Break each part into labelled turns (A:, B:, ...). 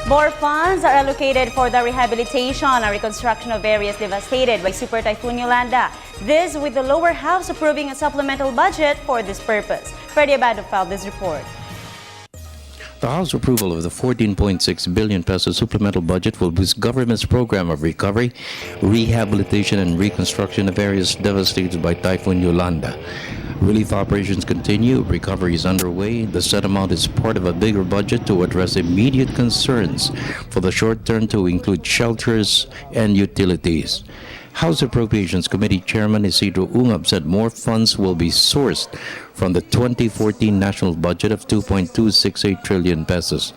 A: More funds are allocated for the rehabilitation and reconstruction of areas devastated by Super Typhoon Yolanda. This with the lower house approving a supplemental budget for this purpose. Freddie Abando filed this report.
B: The House approval of the 14.6 billion peso supplemental budget will boost government's program of recovery, rehabilitation, and reconstruction of areas devastated by Typhoon Yolanda. Relief operations continue, recovery is underway. The set amount is part of a bigger budget to address immediate concerns for the short term to include shelters and utilities. House Appropriations Committee Chairman Isidro Ungab said more funds will be sourced from the 2014 national budget of 2.268 trillion pesos.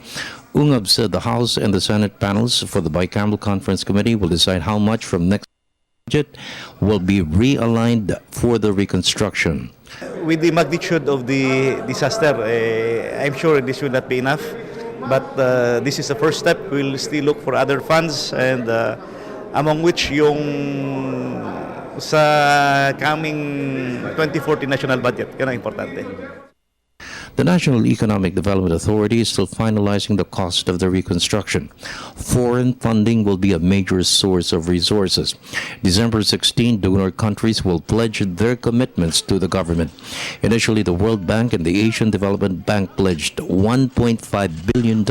B: Ungab said the House and the Senate panels for the Bicameral Conference Committee will decide how much from next budget will be realigned for the reconstruction.
C: With the magnitude of the disaster, I'm sure this will not be enough. But this is the first step. We'll still look for other funds, and among which yung sa coming 2014 national budget. Yan ang importante.
B: The National Economic Development Authority is still finalizing the cost of the reconstruction. Foreign funding will be a major source of resources. December 16, donor countries will pledge their commitments to the government. Initially, the World Bank and the Asian Development Bank pledged $1.5 billion.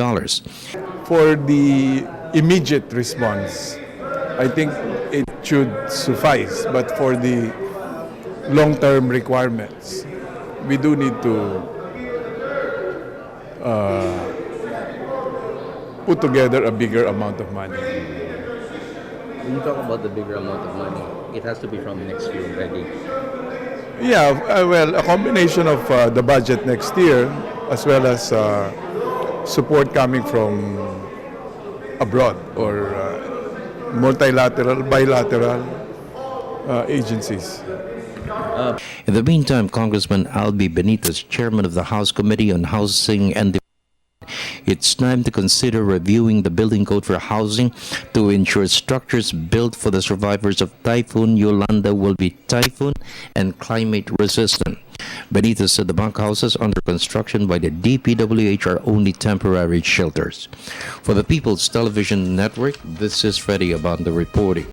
D: For the immediate response, I think it should suffice. But for the long-term requirements, we do need to put together a bigger amount of money.
E: When you talk about the bigger amount of money, it has to be from next year already.
D: Yeah, well, a combination of the budget next year as well as support coming from abroad or multilateral, bilateral agencies.
B: In the meantime, Congressman Albi Benitez, chairman of the House Committee on Housing and Development, it's time to consider reviewing the building code for housing to ensure structures built for the survivors of Typhoon Yolanda will be typhoon and climate resistant. Benitez said the bunkhouses under construction by the DPWH are only temporary shelters. For the People's Television Network, this is Freddie Abando reporting.